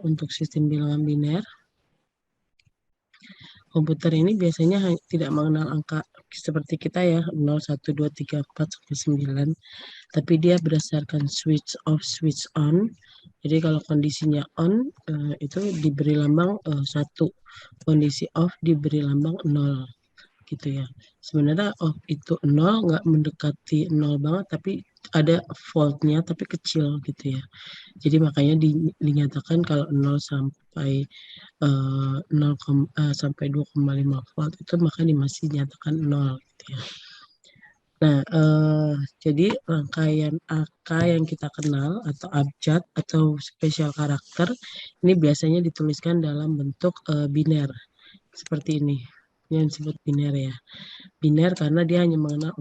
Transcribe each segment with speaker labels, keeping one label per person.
Speaker 1: untuk sistem bilangan biner. Komputer ini biasanya tidak mengenal angka seperti kita ya, 0, 1, 2, 3, 4, sampai 9. Tapi dia berdasarkan switch off, switch on. Jadi kalau kondisinya on, itu diberi lambang 1. Kondisi off diberi lambang 0. Gitu ya. Sebenarnya off itu 0, nggak mendekati 0 banget, tapi ada voltnya, tapi kecil gitu ya. Jadi makanya dinyatakan kalau 0 sampai 0, sampai 2,5 volt itu maka masih dinyatakan 0 gitu ya. Nah, jadi rangkaian angka yang kita kenal atau abjad atau spesial karakter ini biasanya dituliskan dalam bentuk biner seperti ini. Ini yang disebut biner ya. Biner karena dia hanya mengenal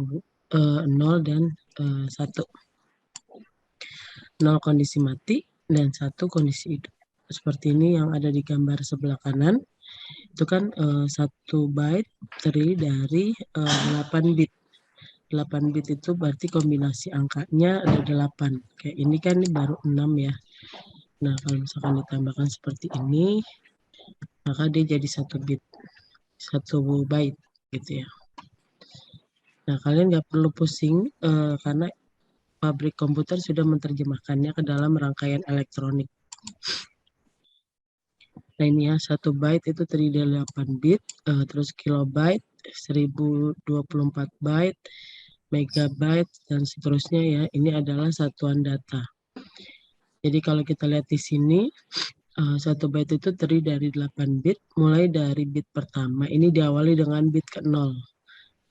Speaker 1: 0 dan 1. 0 kondisi mati dan 1 kondisi hidup. Seperti ini yang ada di gambar sebelah kanan. Itu kan 1 byte terdiri dari 8 bit. 8 bit itu berarti kombinasi angkanya ada 8. Kayak ini kan ini baru 6 ya. Nah, kalau misalkan ditambahkan seperti ini, maka dia jadi 1 bit. 1 byte gitu ya. Nah, kalian nggak perlu pusing karena pabrik komputer sudah menerjemahkannya ke dalam rangkaian elektronik. Nah ini ya, 1 byte itu terdiri dari 8 bit, terus kilobyte 1024 byte, megabyte, dan seterusnya ya. Ini adalah satuan data. Jadi kalau kita lihat di sini, 1 byte itu terdiri dari 8 bit, mulai dari bit pertama. Ini diawali dengan bit ke 0.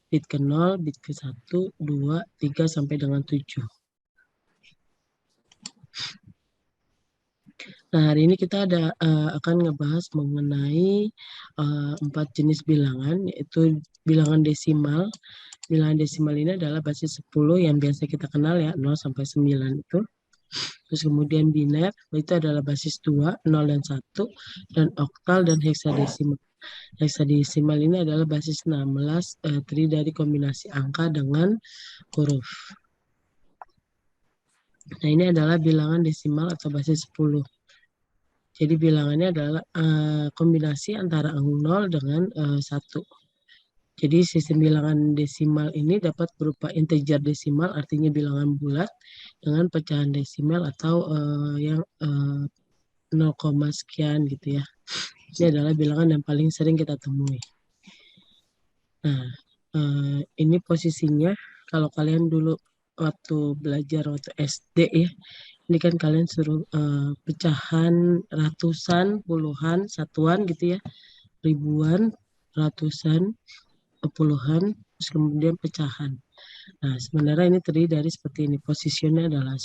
Speaker 1: Bit ke 0, bit ke 1, 2, 3, sampai dengan 7. Nah, hari ini kita akan ngebahas mengenai 4 jenis bilangan, yaitu bilangan desimal. Bilangan desimal ini adalah basis 10 yang biasa kita kenal ya, 0 sampai 9 itu. Terus kemudian biner, itu adalah basis 2, 0 dan 1, dan oktal dan heksadesimal. Heksadesimal ini adalah basis 16, terdiri dari kombinasi angka dengan huruf. Nah, ini adalah bilangan desimal atau basis 10. Jadi bilangannya adalah kombinasi antara 0 dengan 1. Jadi sistem bilangan desimal ini dapat berupa integer desimal, artinya bilangan bulat, dengan pecahan desimal atau yang 0, sekian gitu ya. Ini adalah bilangan yang paling sering kita temui. Nah, ini posisinya kalau kalian dulu waktu belajar waktu SD ya, ini kan kalian suruh pecahan ratusan, puluhan, satuan gitu ya, ribuan, ratusan, puluhan, terus kemudian pecahan. Nah, sebenarnya ini terdiri dari seperti ini. Posisinya adalah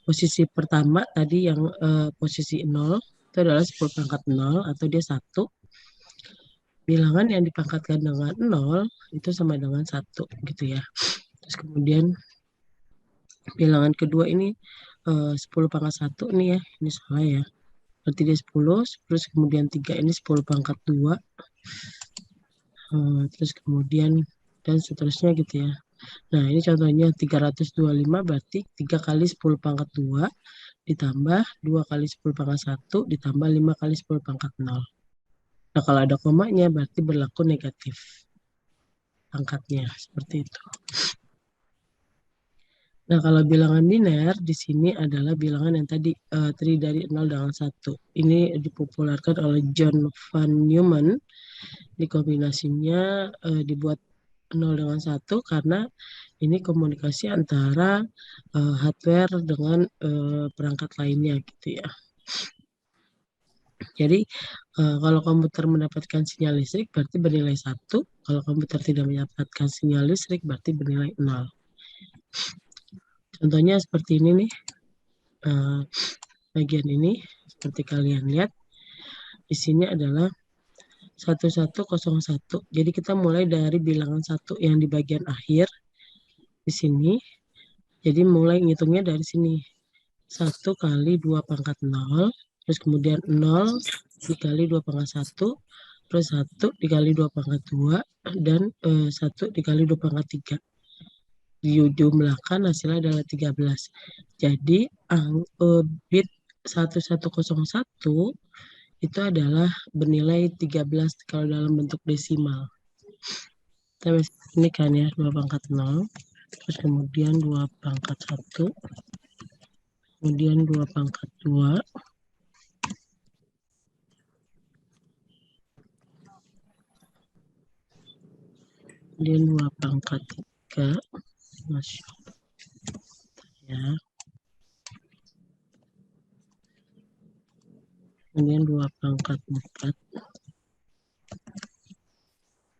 Speaker 1: posisi pertama tadi yang posisi 0 itu adalah 10 pangkat 0 atau dia 1. Bilangan yang dipangkatkan dengan 0 itu sama dengan 1 gitu ya. Terus kemudian bilangan kedua ini 10 pangkat 1 nih ya. Ini salah ya. Berarti dia 10, terus kemudian 3 ini 10 pangkat 2. Terus kemudian dan seterusnya gitu ya. Nah, ini contohnya 325 berarti 3 kali 10 pangkat 2 ditambah 2 kali 10 pangkat 1 ditambah 5 kali 10 pangkat 0. Nah, kalau ada komanya berarti berlaku negatif angkatnya, seperti itu. Nah, kalau bilangan biner di sini adalah bilangan yang tadi terdiri dari 0 dengan 1. Ini dipopulerkan oleh John von Neumann. Di kombinasinya dibuat 0 dengan 1 karena ini komunikasi antara hardware dengan perangkat lainnya gitu ya. Jadi kalau komputer mendapatkan sinyal listrik berarti bernilai 1. Kalau komputer tidak mendapatkan sinyal listrik berarti bernilai 0. Contohnya seperti ini nih. Bagian ini seperti kalian lihat. Di sini adalah 1101. Jadi kita mulai dari bilangan 1 yang di bagian akhir di sini. Jadi mulai ngitungnya dari sini. 1 kali 2 pangkat 0, terus kemudian 0 dikali 2 pangkat 1, terus 1 dikali 2 pangkat 2, dan 1 dikali 2 pangkat 3. Dijumlahkan hasilnya adalah 13. Jadi bit 1101 itu adalah bernilai 13 kalau dalam bentuk desimal. Ini kan ya 2 pangkat 0, terus kemudian 2 pangkat 1, kemudian 2 pangkat 2, kemudian 2 pangkat 3, Masya Allah, ya. Kemudian 2 pangkat 4,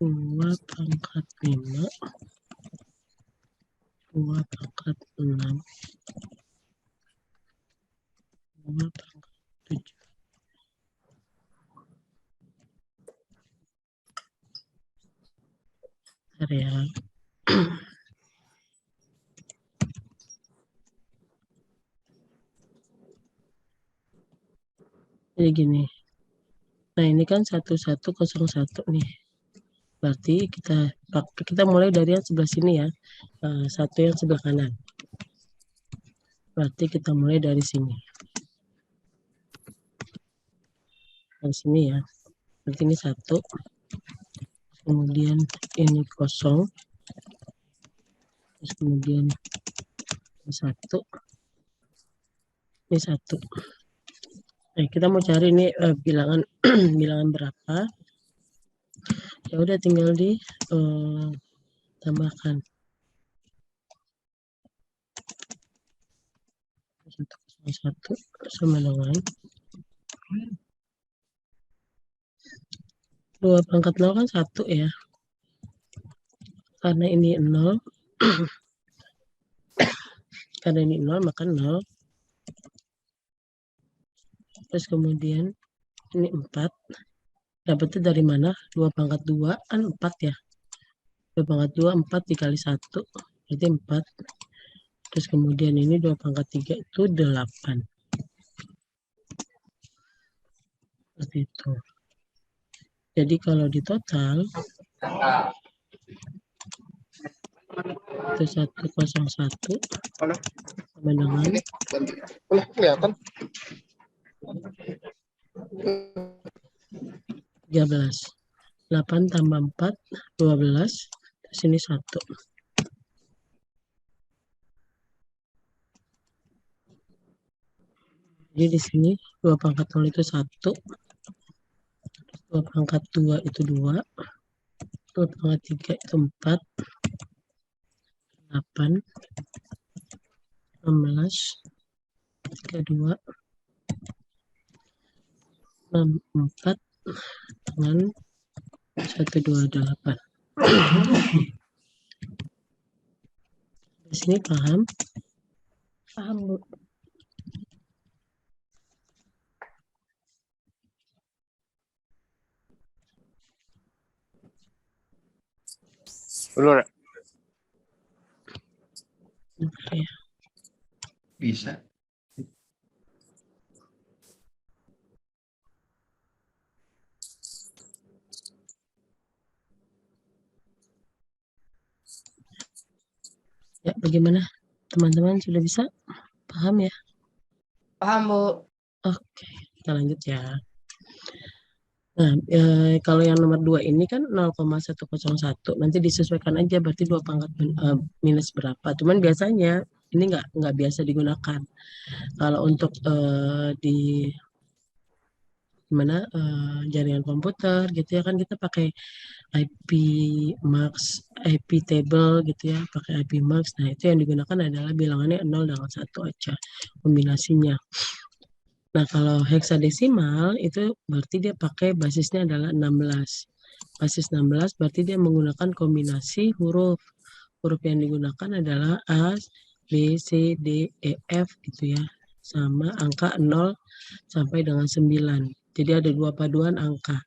Speaker 1: 2 pangkat 5, 2 pangkat 6, 2 pangkat 7. Bentar ya. Jadi gini. Nah, ini kan 1101 nih. Berarti kita mulai dari yang sebelah sini ya. Satu yang sebelah kanan. Berarti kita mulai dari sini. Dari sini ya. Berarti ini 1. Kemudian ini kosong. Terus kemudian ini 1. Ini 1. Nah, kita mau cari ini bilangan bilangan berapa. Ya udah tinggal di tambahkan. 101 sama dengan 2 pangkat 0 kan 1 ya. Karena ini 0. Karena ini 0 maka 0. Terus kemudian ini 4. Dapatnya dari mana? 2 pangkat 2 kan 4 ya. 2 pangkat 2, 4 dikali 1. Berarti 4. Terus kemudian ini 2 pangkat 3 itu 8. Seperti itu. Jadi kalau di total itu 101 sama dengan 13. 8 tambah 4, 12. Terus ini 1. Jadi di sini 2 pangkat 0 itu 1. 2 pangkat 2 itu 2. 2 pangkat 3 itu 4. 8. 16. 32. 64 dengan 128. Di sini paham? Paham, Bu.
Speaker 2: Belum.
Speaker 1: Oke.
Speaker 3: Bisa.
Speaker 1: Ya, bagaimana? Teman-teman sudah bisa? Paham ya?
Speaker 4: Paham, Bu.
Speaker 1: Oke, kita lanjut ya. Nah, kalau yang nomor 2 ini kan 0,101. Nanti disesuaikan aja berarti 2 pangkat minus berapa. Cuman biasanya ini nggak biasa digunakan. Kalau untuk di jaringan komputer gitu ya kan kita pakai IP max, IP table gitu ya, pakai IP max. Nah, itu yang digunakan adalah bilangannya 0 dengan 1 aja kombinasinya. Nah, kalau heksadesimal itu berarti dia pakai basisnya adalah 16. Basis 16 berarti dia menggunakan kombinasi huruf. Huruf yang digunakan adalah A, B, C, D, E, F gitu ya. Sama angka 0 sampai dengan 9. Jadi ada 2 paduan angka.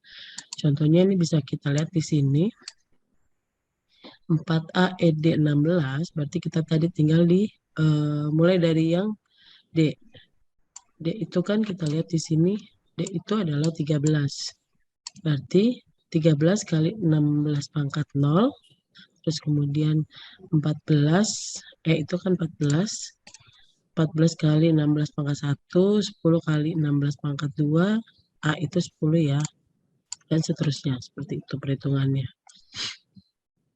Speaker 1: Contohnya ini bisa kita lihat di sini. 4A, ED 16, berarti kita tadi tinggal di mulai dari yang D. D itu kan kita lihat di sini, D itu adalah 13. Berarti 13 kali 16 pangkat 0, terus kemudian 14, itu kan 14, 14 kali 16 pangkat 1, 10 kali 16 pangkat 2, A itu 10 ya. Dan seterusnya, seperti itu perhitungannya.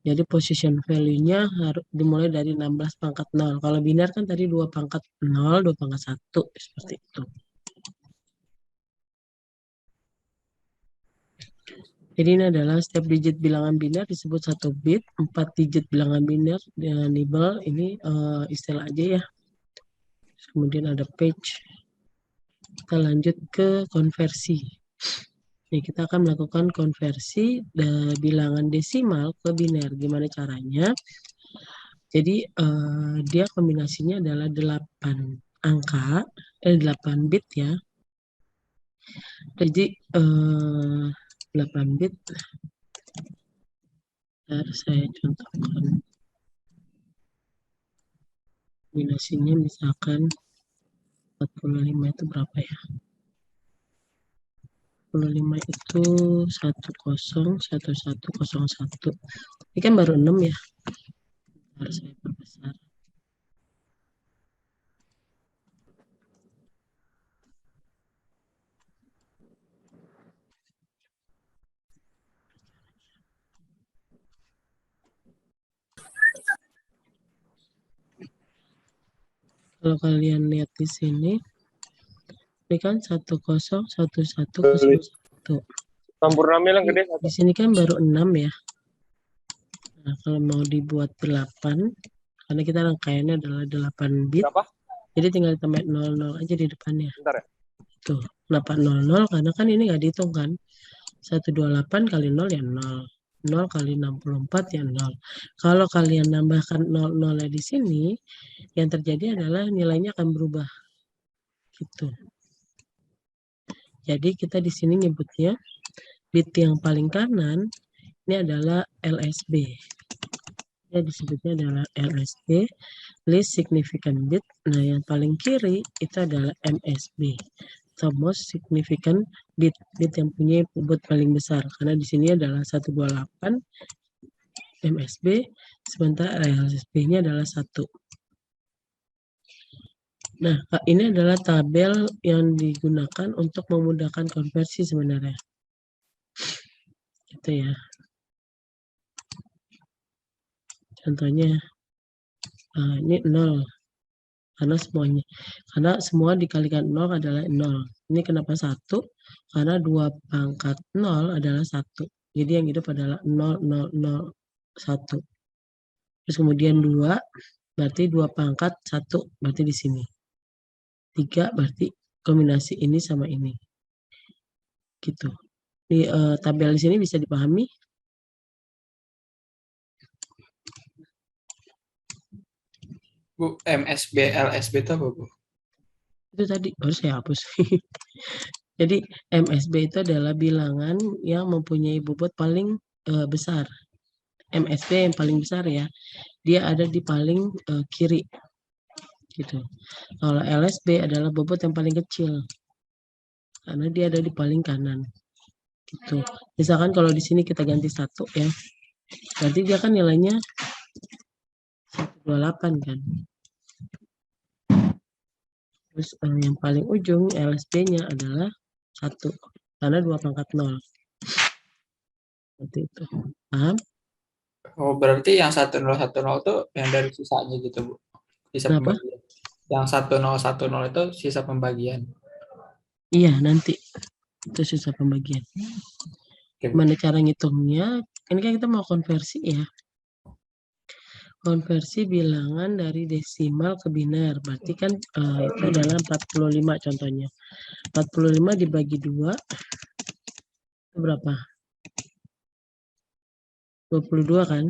Speaker 1: Jadi position value-nya harus dimulai dari 16 pangkat 0. Kalau biner kan tadi 2 pangkat 0, 2 pangkat 1, seperti itu. Jadi ini adalah setiap digit bilangan biner disebut 1 bit, 4 digit bilangan biner nibble, ini istilah aja ya. Kemudian ada page. Kita lanjut ke konversi. Nih, kita akan melakukan konversi bilangan desimal ke biner. Gimana caranya? Jadi dia kombinasinya adalah 8 angka, 8 bit ya. Jadi 8 bit. Saya contohkan. Kombinasinya misalkan 45 itu berapa ya? 45 itu 101101. Ini kan baru 6 ya. Harus saya perbesar. Kalau kalian lihat di sini, ini kan 101101.
Speaker 2: Sampurnamnya yang gede satu.
Speaker 1: Di sini kan baru 6 ya. Nah, kalau mau dibuat 8, karena kita rangkaiannya adalah 8 bit,
Speaker 2: Berapa?
Speaker 1: jadi tinggal tambah 00 aja di depannya.
Speaker 2: Bentar ya.
Speaker 1: Tuh, 800 karena kan ini nggak dihitung kan. 128 kali 0 ya 0. 0 kali 64 ya 0. Kalau kalian nambahkan 00 di sini, yang terjadi adalah nilainya akan berubah. Gitu. Jadi kita di sini nyebutnya bit yang paling kanan ini adalah LSB. Ya, disebutnya adalah LSB, least significant bit. Nah, yang paling kiri itu adalah MSB, the most significant bit, bit yang punya bobot paling besar. Karena di sini adalah 128 MSB, sementara LSB-nya adalah 1. Nah, ini adalah tabel yang digunakan untuk memudahkan konversi sebenarnya. Gitu ya. Contohnya, ini 0. Karena semua dikalikan 0 adalah 0. Ini kenapa 1? Karena 2 pangkat 0 adalah 1. Jadi yang hidup adalah 0, 0, 0, 1. Terus kemudian 2, berarti 2 pangkat 1, berarti di sini. 3 berarti kombinasi ini sama ini. Gitu. Di tabel di sini bisa dipahami?
Speaker 5: Bu, MSB, LSB itu apa, Bu?
Speaker 1: Itu tadi harus saya hapus. Jadi MSB itu adalah bilangan yang mempunyai bobot paling besar. MSB yang paling besar ya. Dia ada di paling kiri. Gitu. Kalau LSB adalah bobot yang paling kecil. Karena dia ada di paling kanan. Gitu. Misalkan kalau di sini kita ganti 1 ya. Berarti dia kan nilainya 128 kan. Terus yang paling ujung LSB-nya adalah 1. Karena 2 pangkat 0. Seperti itu. Paham?
Speaker 5: Oh, berarti yang 1010 itu yang dari sisanya gitu, Bu. Sisa
Speaker 1: Kenapa?
Speaker 5: pembagian. Yang 1010 itu sisa pembagian.
Speaker 1: Iya, nanti. Itu sisa pembagian.
Speaker 5: Oke, Bu.
Speaker 1: Gimana cara ngitungnya? Ini kan kita mau konversi ya. Konversi bilangan dari desimal ke biner. Berarti kan itu adalah 45 contohnya. 45 dibagi 2. Itu berapa? 22 kan?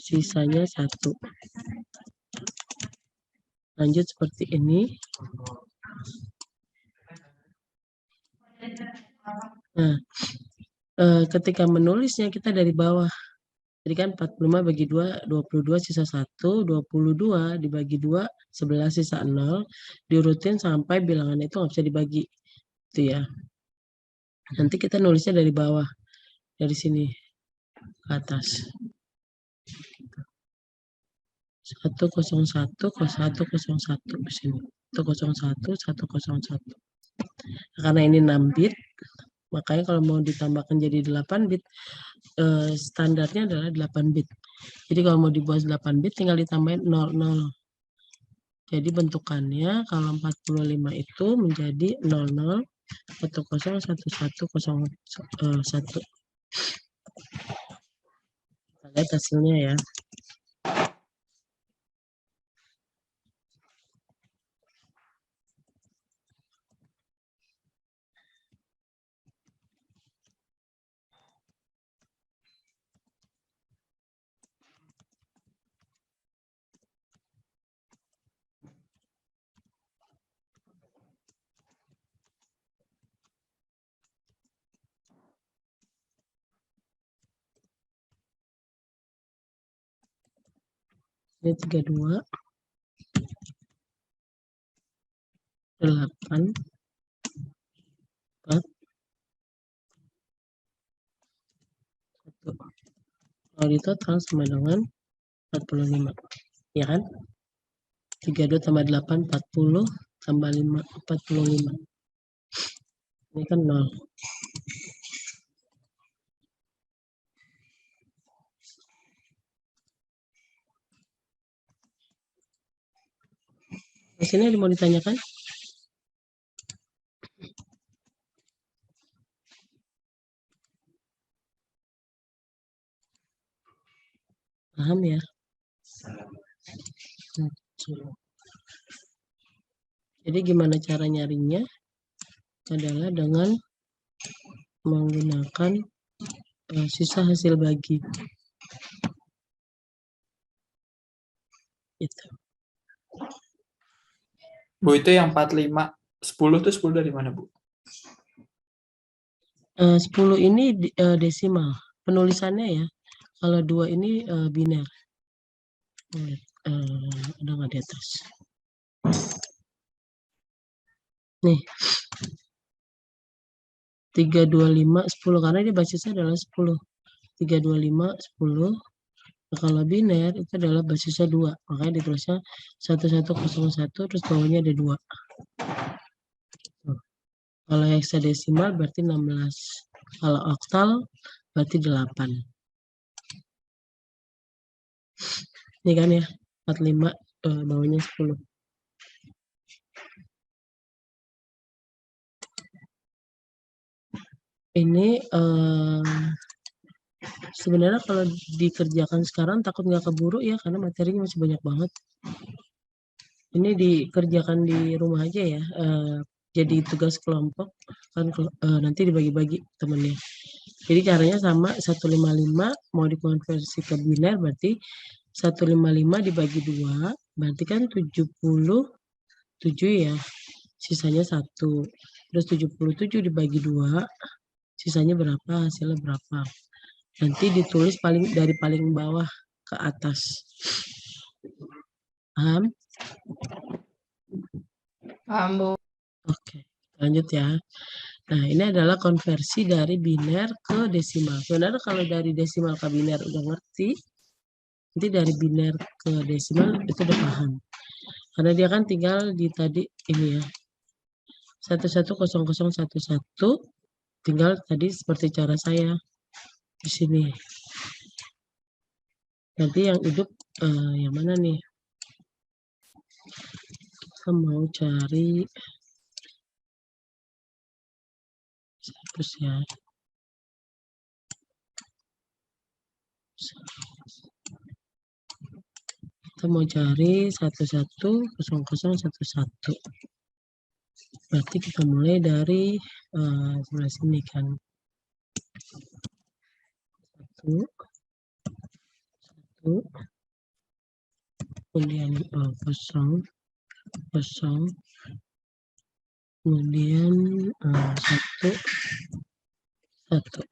Speaker 1: Sisanya 1. Lanjut seperti ini. Nah, ketika menulisnya kita dari bawah. Jadi kan 45 bagi 2, 22 sisa 1, 22 dibagi 2, 11 sisa 0, diurutin sampai bilangan itu nggak bisa dibagi. Itu ya. Nanti kita nulisnya dari bawah, dari sini ke atas. 101, 101 di sini. 101, 101. Karena ini 6 bit, makanya kalau mau ditambahkan jadi 8 bit, standarnya adalah 8 bit. Jadi kalau mau dibuat 8 bit tinggal ditambahin 00. Jadi bentukannya kalau 45 itu menjadi 00, 10, 1101. Kita lihat hasilnya ya. Ini 32, 8, 4, 1. Kalau di total sama dengan 45. Ya kan? 32 tambah 8, 40, tambah 5, 45. Ini kan 0. Di sini ada mau ditanyakan? Paham ya? Jadi gimana cara nyarinya? Adalah dengan menggunakan sisa hasil bagi. Itu.
Speaker 5: Bu, itu yang 45, 10 itu 10 dari mana, Bu?
Speaker 1: 10 ini desimal. Penulisannya ya. Kalau 2 ini biner. Ada nggak di atas? Nih. 325, 10. Karena ini basisnya adalah 10. 325, 10. Nah, kalau biner itu adalah basisnya 2. Makanya ditulisnya 1101, terus bawahnya ada 2. Kalau heksadesimal berarti 16. Kalau oktal berarti 8. Ini kan ya, 45 bawahnya 10. Ini sebenarnya kalau dikerjakan sekarang takut nggak keburu ya, karena materinya masih banyak banget. Ini dikerjakan di rumah aja ya, jadi tugas kelompok, kan nanti dibagi-bagi temennya. Jadi caranya sama, 155 mau dikonversi ke biner berarti 155 dibagi 2, berarti kan 77 ya, sisanya 1. Terus 77 dibagi 2, sisanya berapa, hasilnya berapa. Nanti ditulis dari paling bawah ke atas. Paham?
Speaker 4: Paham, Bu.
Speaker 1: Oke, lanjut ya. Nah, ini adalah konversi dari biner ke desimal. Sebenarnya kalau dari desimal ke biner udah ngerti, nanti dari biner ke desimal itu udah paham. Karena dia kan tinggal di tadi ini ya, 110011, tinggal tadi seperti cara saya di sini. Nanti yang hidup yang mana nih? Kita mau cari hapus ya. Kita mau cari 110011. Berarti kita mulai dari sebelah sini kan. 1, 1, kemudian 0, 0, kemudian 1, 1.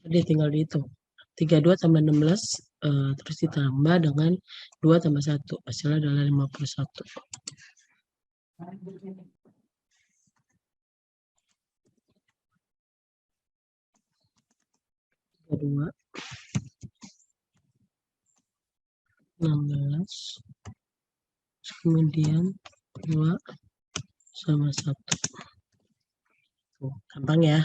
Speaker 1: Jadi tinggal dihitung. 32 tambah 16, terus ditambah dengan 2 tambah 1. Hasilnya adalah 51. 2, 16, kemudian 2 sama 1. Tuh, gampang ya.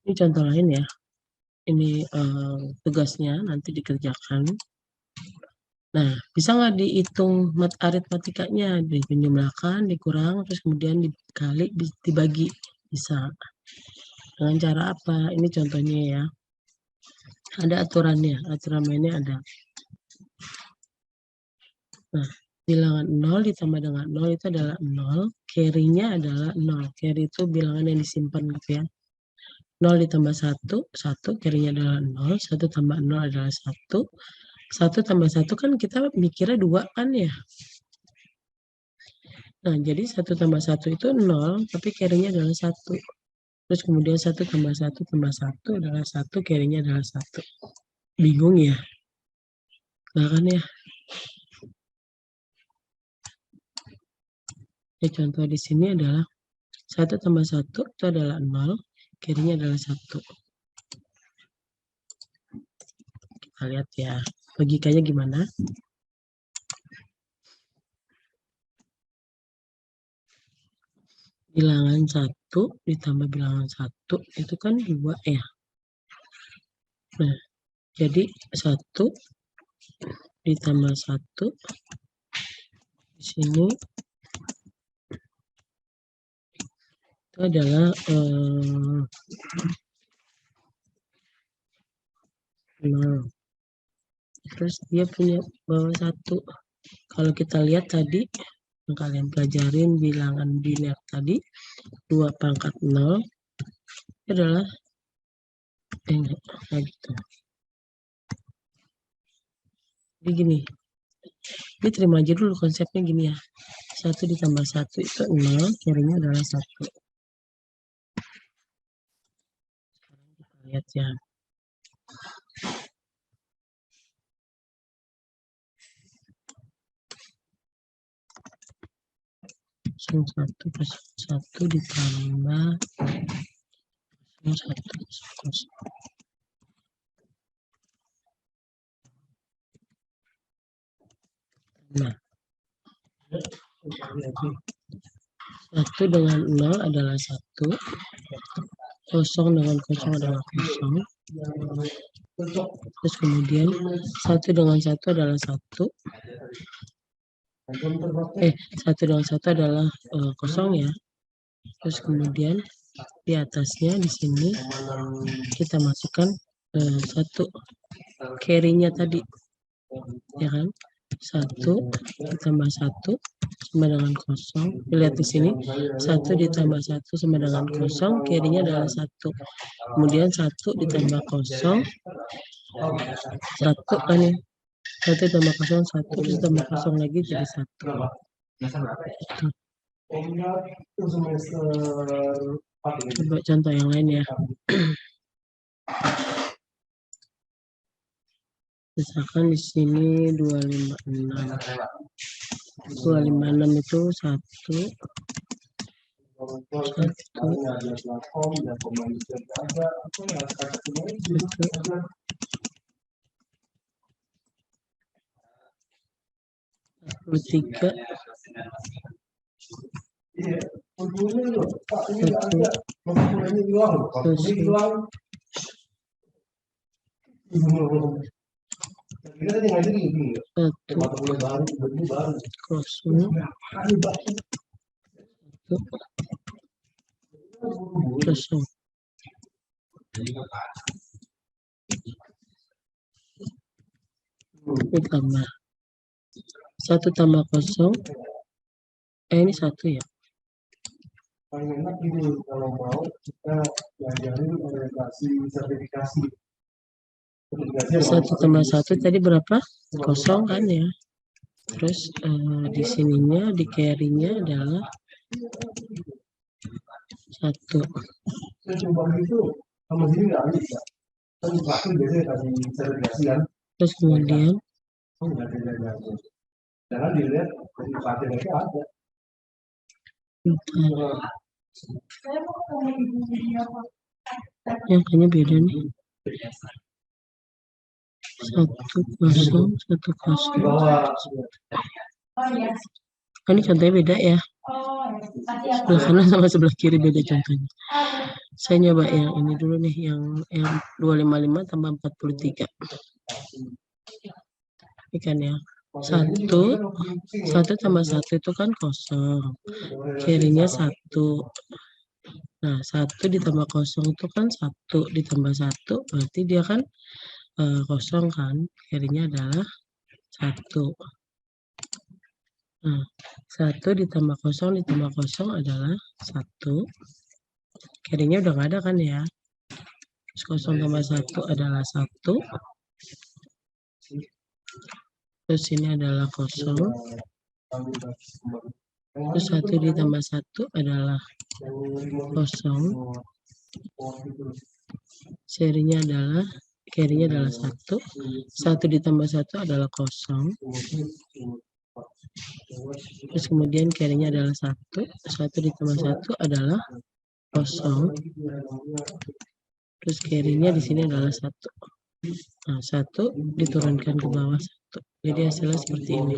Speaker 1: Ini contoh lain ya. Ini tugasnya nanti dikerjakan. Nah, bisa nggak dihitung aritmatikanya? Dijumlahkan, dikurang, terus kemudian dikali, dibagi. Bisa. Dengan cara apa? Ini contohnya ya. Ada aturannya. Aturan mainnya ada. Nah, bilangan 0 ditambah dengan 0 itu adalah 0. Carry-nya adalah 0. Carry itu bilangan yang disimpan gitu ya. 0 ditambah 1, 1 carry-nya adalah 0. 1 tambah 0 adalah 1. 1 tambah 1 kan kita mikirnya 2 kan ya. Nah, jadi 1 tambah 1 itu 0, tapi carry-nya adalah 1. Terus kemudian 1 tambah 1 tambah 1 adalah 1, carry-nya adalah 1. Bingung ya? Nah kan ya? Ya, contoh di sini adalah 1 tambah 1 itu adalah 0, carry-nya adalah 1. Kita lihat ya, logikanya gimana. Bilangan 1 ditambah bilangan 1 itu kan 2 ya. Nah, jadi 1 ditambah 1 di sini itu adalah 0. Terus dia punya bawah 1. Kalau kita lihat tadi yang kalian pelajarin bilangan biner tadi 2 pangkat 0 adalah kayak gitu. Jadi gini, ini terima aja dulu konsepnya gini ya. 1 ditambah 1 itu 0, carry-nya adalah 1. Sekarang kita lihat ya. Kosong 1 plus 1 ditambah 1 plus 0. Nah, 1 dengan 0 adalah 1, 0 dengan 0 adalah 0, terus kemudian 1 dengan 1 adalah 1, 1 dengan 1 adalah 0 ya, terus kemudian di atasnya di sini kita masukkan 1 carry-nya tadi, ya kan? 1 ditambah 1 sama dengan 0. Lihat di sini 1 ditambah 1 sama dengan 0, carry-nya adalah 1. Kemudian 1 ditambah 0, 1 kan ya. 1 tambah 0, 1, terus tambah 0 lagi jadi 1. Coba contoh yang lain ya. Misalkan di sini 256. 256 itu 1, 3, 0. Ditambah 1 tambah 0, ini 1 ya.
Speaker 6: Paling enak gini, kalau mau kita belajarin orientasi sertifikasi.
Speaker 1: 1 tambah 1 tadi berapa? 0 kan ya. Terus di sininya, di carry-nya adalah 1.
Speaker 6: Saya coba itu sama sini nggak bisa. Kan pasti biasanya kasih sertifikasi kan.
Speaker 1: Terus kemudian
Speaker 6: jangan dilihat sertifikasi mereka ada.
Speaker 1: Yang kayaknya beda nih. 1,0, 1,0. Oh, ini contohnya beda ya. Sebelah kanan sama sebelah kiri beda contohnya. Saya nyoba yang ini dulu nih, yang 255 tambah 43. Ini kan ya. 1 tambah 1 itu kan kosong. Kirinya 1. Nah, 1 ditambah kosong itu kan 1 ditambah 1, berarti dia kan kosong kan. Kirinya adalah 1. Nah, 1 ditambah kosong adalah 1. Kirinya udah nggak ada kan ya. Terus kosong tambah 1 adalah 1. Terus ini adalah kosong. Terus 1 ditambah 1 adalah kosong. Kirinya adalah 1. 1 ditambah 1 adalah kosong. Terus kemudian kirinya adalah 1. 1 ditambah 1 adalah kosong. Terus kirinya di sini adalah 1. Nah, 1 diturunkan ke bawah 1. Jadi hasilnya seperti ini.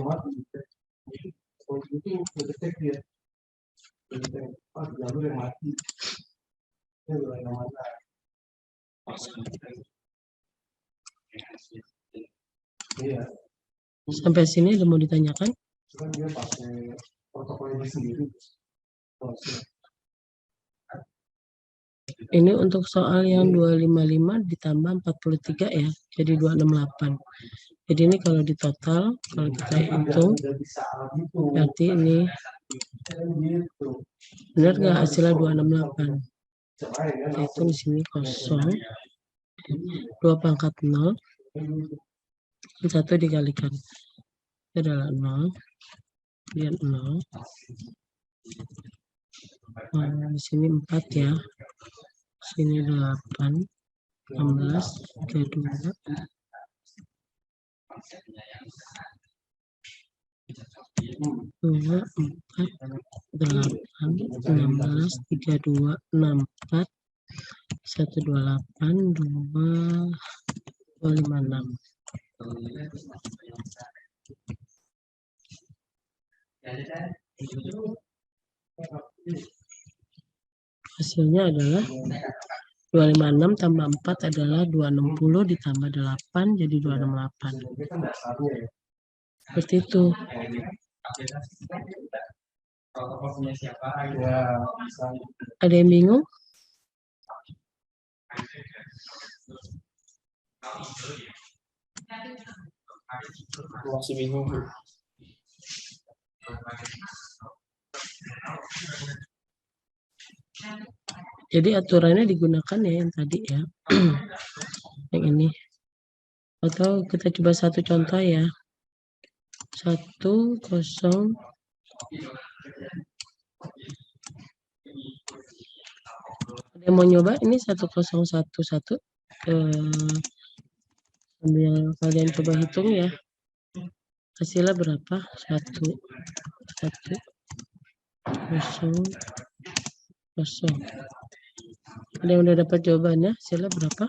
Speaker 1: Sampai sini ada mau ditanyakan? Ini untuk soal yang 255 ditambah 43 ya, jadi 268. Jadi ini kalau di total, kalau kita hitung, berarti ini benar nggak hasilnya 268? Kita hitung di sini kosong, 2 pangkat 0, 1 dikalikan. Itu adalah 0, kemudian 0. Nah, di sini 4 ya. Sini 8, 16, 32. 2, 4, 8, 16, 32, 64, 128, 256. Hasilnya adalah 256 tambah 4 adalah 260 ditambah 8 jadi 268. Seperti itu. Ada yang bingung?
Speaker 5: Masih bingung, Bu.
Speaker 1: Jadi aturannya digunakan ya yang tadi ya. Yang ini. Atau kita coba satu contoh ya. 1, 0. Ada yang mau nyoba ini 1011. Sambil kalian coba hitung ya. Hasilnya berapa? 1, 1, 0, 0. Ada yang udah dapat jawabannya? Hasilnya berapa?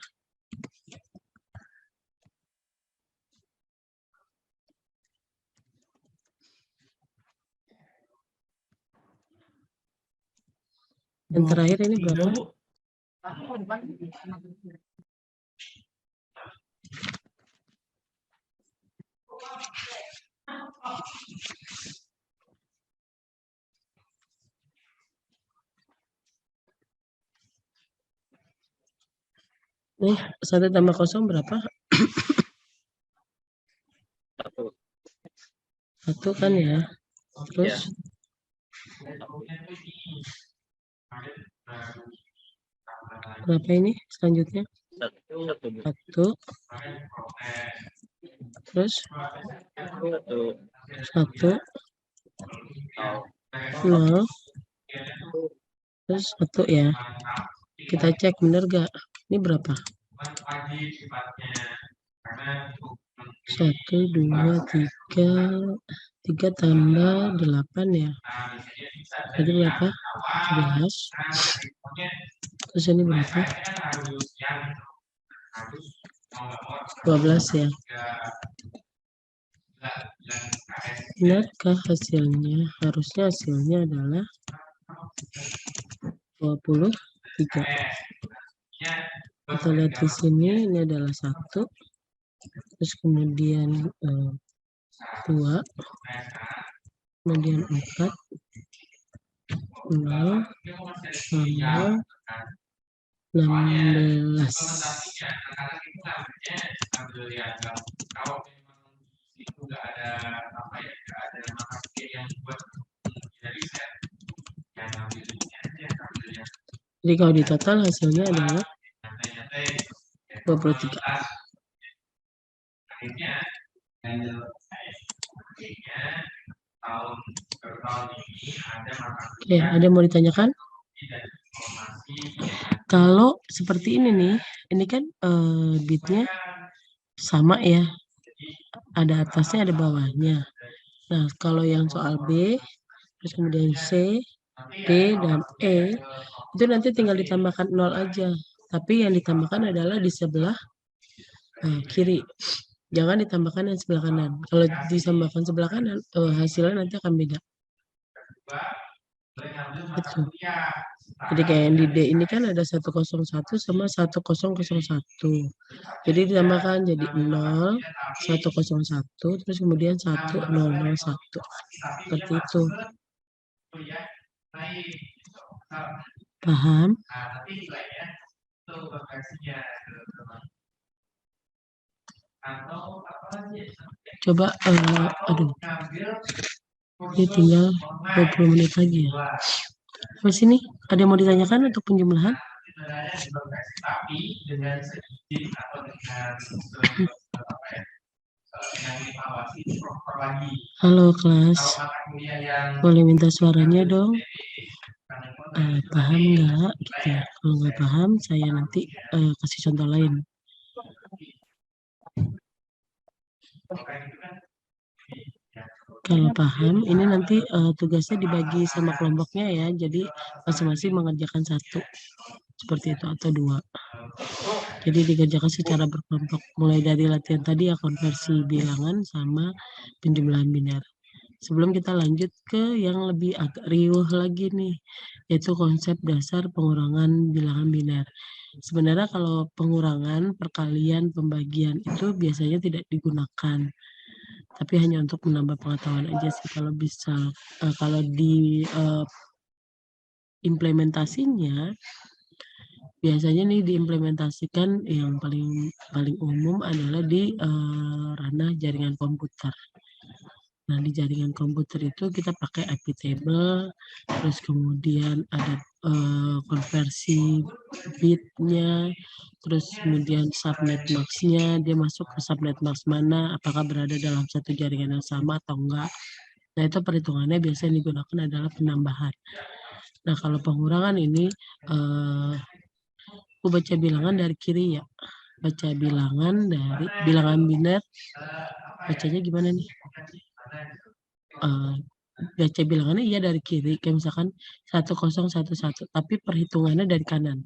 Speaker 1: Yang terakhir ini berapa? Nih, 1 tambah 0 berapa? 1 kan ya. Terus berapa ini selanjutnya? 1. Terus 1. 0. Terus 1 ya. Kita cek benar gak? Ini berapa? 1, 2, 3. 3 tambah 8 ya. Jadi berapa? 11. Terus ini berapa? 12 ya. Benarkah hasilnya? Harusnya hasilnya adalah 23. Kita lihat di sini, ini adalah 1. Terus kemudian 2. Kemudian 4. 0 sama 16. Jadi kalau di total hasilnya adalah 23. Oke, ada yang mau ditanyakan? Kalau seperti ini nih, ini kan bitnya sama ya, ada atasnya ada bawahnya. Nah, kalau yang soal B, terus kemudian C, D, dan E, itu nanti tinggal ditambahkan 0 aja. Tapi yang ditambahkan adalah di sebelah kiri. Jangan ditambahkan yang sebelah kanan. Kalau ditambahkan sebelah kanan, hasilnya nanti akan beda. Itu. Jadi kayak yang di D ini kan ada 101 sama 1001. Jadi ditambahkan jadi 0, 101, terus kemudian 1001. Seperti itu. Paham? Coba, aduh, ini tinggal 20 menit lagi ya. Terus sini, ada yang mau ditanyakan untuk penjumlahan? Halo kelas, boleh minta suaranya dong? Paham nggak? Gitu ya. Kalau nggak paham, saya nanti kasih contoh lain. Kalau paham, ini nanti tugasnya dibagi sama kelompoknya ya. Jadi masing-masing mengerjakan 1. Seperti itu atau 2. Jadi dikerjakan secara berkelompok. Mulai dari latihan tadi ya, konversi bilangan sama penjumlahan biner. Sebelum kita lanjut ke yang lebih agak riuh lagi nih, yaitu konsep dasar pengurangan bilangan biner. Sebenarnya kalau pengurangan, perkalian, pembagian itu biasanya tidak digunakan. Tapi hanya untuk menambah pengetahuan aja sih. Kalau bisa, kalau di implementasinya, biasanya nih diimplementasikan yang paling umum adalah di ranah jaringan komputer. Nah, di jaringan komputer itu kita pakai IP table, terus kemudian ada konversi bitnya, terus kemudian subnet max-nya, dia masuk ke subnet max mana, apakah berada dalam satu jaringan yang sama atau enggak. Nah, itu perhitungannya biasanya digunakan adalah penambahan. Nah, kalau pengurangan ini, aku baca bilangan dari kiri ya. Baca bilangan dari bilangan biner, bacanya gimana nih? Baca bilangannya iya dari kiri, kayak misalkan 1011, tapi perhitungannya dari kanan.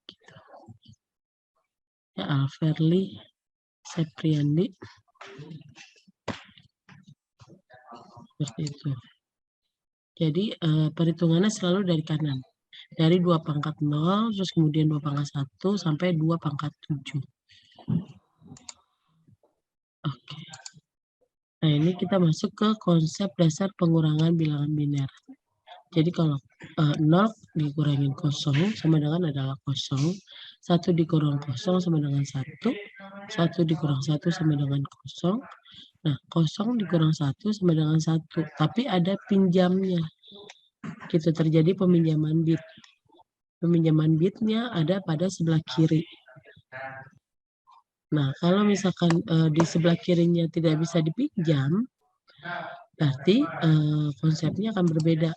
Speaker 1: Gitu. Ya, Alverly Sepriandi. Seperti itu. Jadi perhitungannya selalu dari kanan. Dari 2 pangkat 0, terus kemudian 2 pangkat 1, sampai 2 pangkat 7. Oke. Nah, ini kita masuk ke konsep dasar pengurangan bilangan biner. Jadi kalau 0 dikurangin 0 sama dengan adalah 0, 1 dikurang 0 sama dengan 1, 1 dikurang 1 sama dengan 0. Nah, 0 dikurang 1 sama dengan 1, tapi ada pinjamnya. Gitu, terjadi peminjaman bit. Peminjaman bitnya ada pada sebelah kiri. Nah, kalau misalkan di sebelah kirinya tidak bisa dipinjam, berarti konsepnya akan berbeda.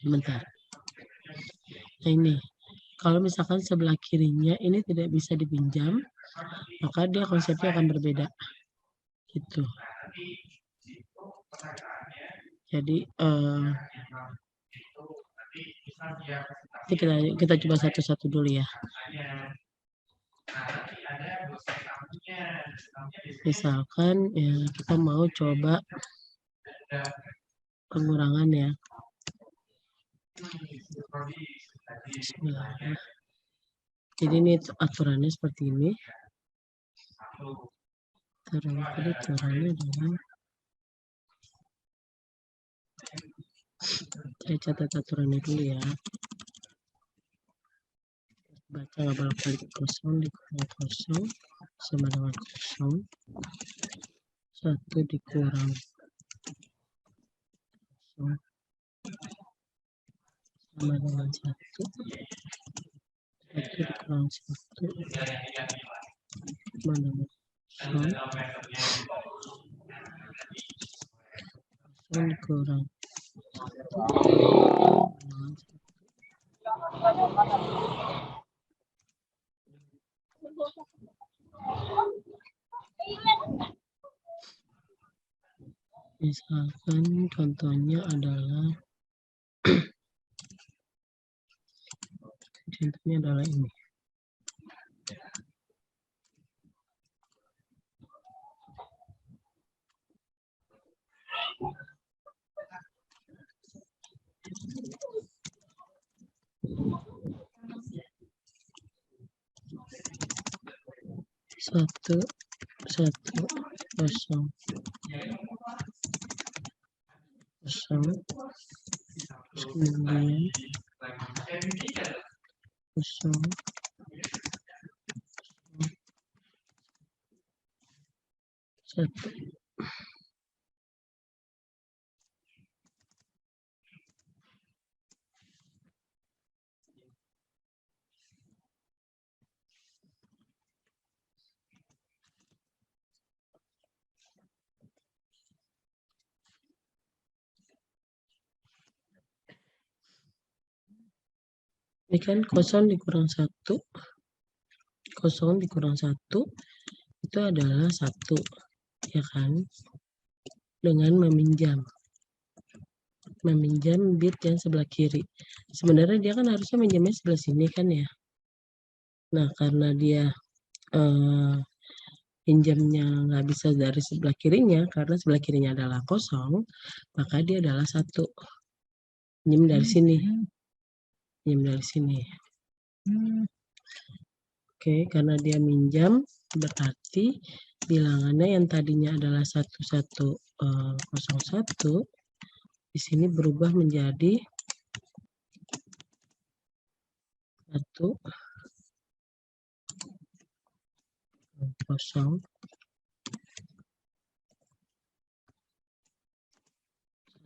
Speaker 1: Bentar. Nah, ini. Kalau misalkan sebelah kirinya ini tidak bisa dipinjam, maka dia konsepnya akan berbeda. Gitu. Jadi kita coba satu-satu dulu ya. Misalkan ya, kita mau coba pengurangan ya. Bismillah. Jadi ini aturannya seperti ini. Aturannya dengan saya catat aturannya dulu ya. Baca nggak bolak-balik, kosong dikurang kosong sama dengan kosong, 1 dikurang kosong sama dengan 1, 1 dikurang 1 sama dengan kosong, kosong dikurang 1 misalkan contohnya adalah ini. Satu kosong terus kemudian kosong satu. Ini kan kosong dikurang 1, kosong dikurang 1 itu adalah 1, ya kan? Dengan meminjam bit yang sebelah kiri. Sebenarnya dia kan harusnya minjamnya sebelah sini kan ya. Nah, karena dia pinjamnya nggak bisa dari sebelah kirinya, karena sebelah kirinya adalah kosong, maka dia adalah 1. Pinjam dari sini. Oke, karena dia minjam, berarti bilangannya yang tadinya adalah 1101, di sini berubah menjadi 1 kosong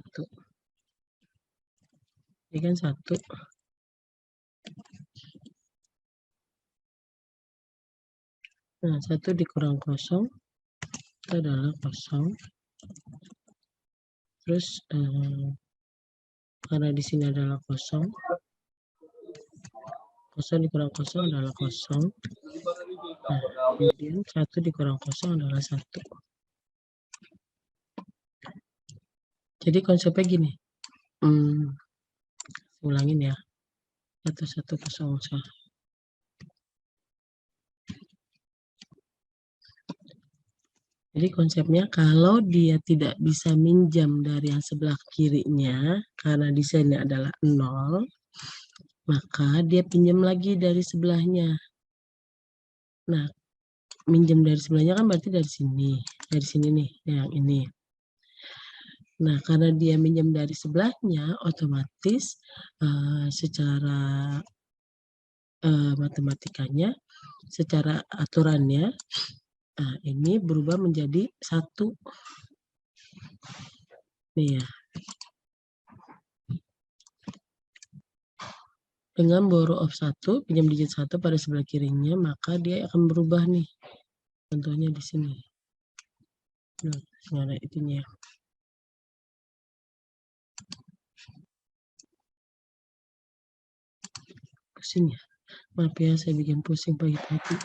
Speaker 1: 1. Ini kan 1. Nah, 1 dikurang kosong itu adalah kosong. Terus karena di sini adalah kosong, kosong dikurang kosong adalah kosong. Nah, kemudian 1 dikurang kosong adalah 1. Jadi konsepnya gini, ulangin ya, 1101. Jadi konsepnya kalau dia tidak bisa minjam dari yang sebelah kirinya, karena di sini adalah 0, maka dia pinjam lagi dari sebelahnya. Nah, minjam dari sebelahnya kan berarti dari sini nih, yang ini. Nah, karena dia minjam dari sebelahnya, otomatis secara matematikanya, secara aturannya, ini berubah menjadi 1. Nih ya. Dengan borrow of 1, pinjam digit 1 pada sebelah kirinya, maka dia akan berubah nih. Contohnya di sini. Nah, nggak ada itunya. Pusing ya. Maaf ya, saya bikin pusing pagi-pagi.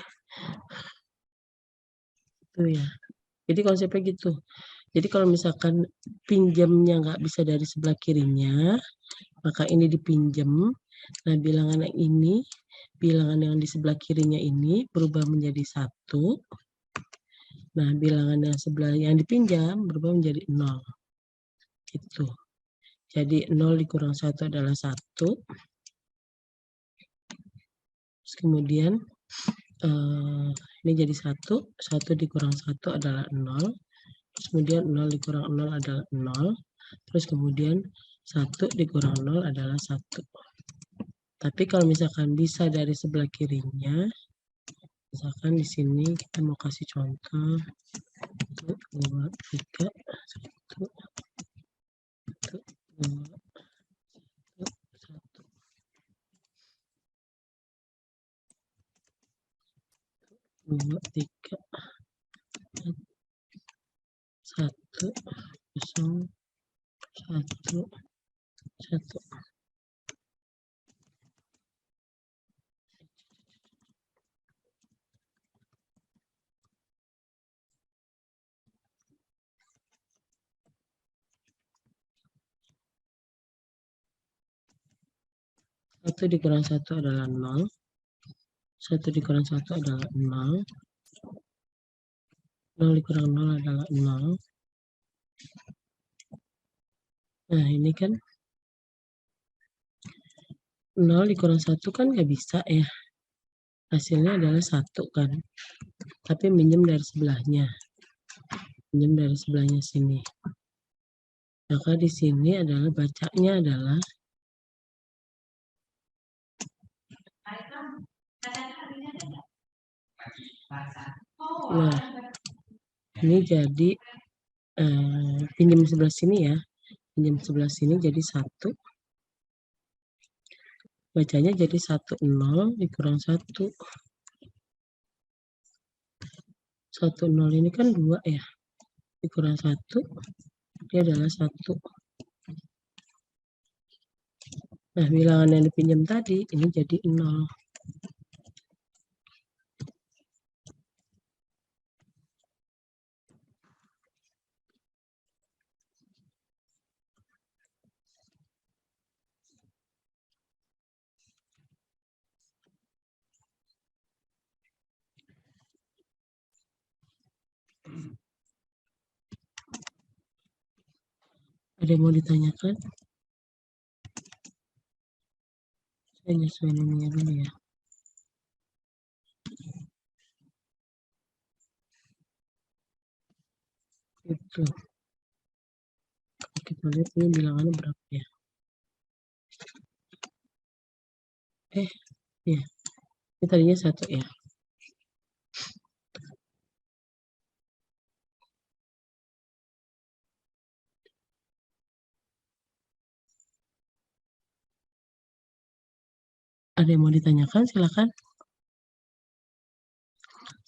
Speaker 1: Itu ya. Jadi konsepnya gitu. Jadi kalau misalkan pinjamnya nggak bisa dari sebelah kirinya, maka ini dipinjam. Nah, bilangan yang ini, bilangan yang di sebelah kirinya ini berubah menjadi 1. Nah, bilangan yang sebelah yang dipinjam berubah menjadi 0. Gitu. Jadi 0 dikurang 1 adalah 1. Terus kemudian ini jadi 1. 1 dikurang 1 adalah 0. Terus kemudian 0 dikurang 0 adalah 0. Terus kemudian 1 dikurang 0 adalah 1. Tapi kalau misalkan bisa dari sebelah kirinya, misalkan di sini kita mau kasih contoh 1, 2, 3, 1, 1, 2, 1, 2, 3, 1, 0, 1, 1. Satu dikurang 1 adalah 0. 1 dikurang 1 adalah 0. 0 dikurang 0 adalah 0. Nah, ini kan 0 dikurang 1 kan nggak bisa ya. Hasilnya adalah 1 kan. Tapi minjem dari sebelahnya. Minjem dari sebelahnya sini. Maka di sini adalah bacanya adalah nah, ini jadi pinjam sebelah sini ya. Pinjam sebelah sini jadi 1. Bacanya jadi 1, 0 dikurang 1. 1, 0 ini kan 2 ya. Dikurang 1, dia adalah 1. Nah, bilangan yang dipinjam tadi, ini jadi 0. Ada yang mau ditanyakan? Saya nyesuaiin ininya dulu ya. Itu. Kita lihat ini bilangannya berapa ya. Ya. Ini tadinya 1 ya. Ada yang mau ditanyakan? Silakan.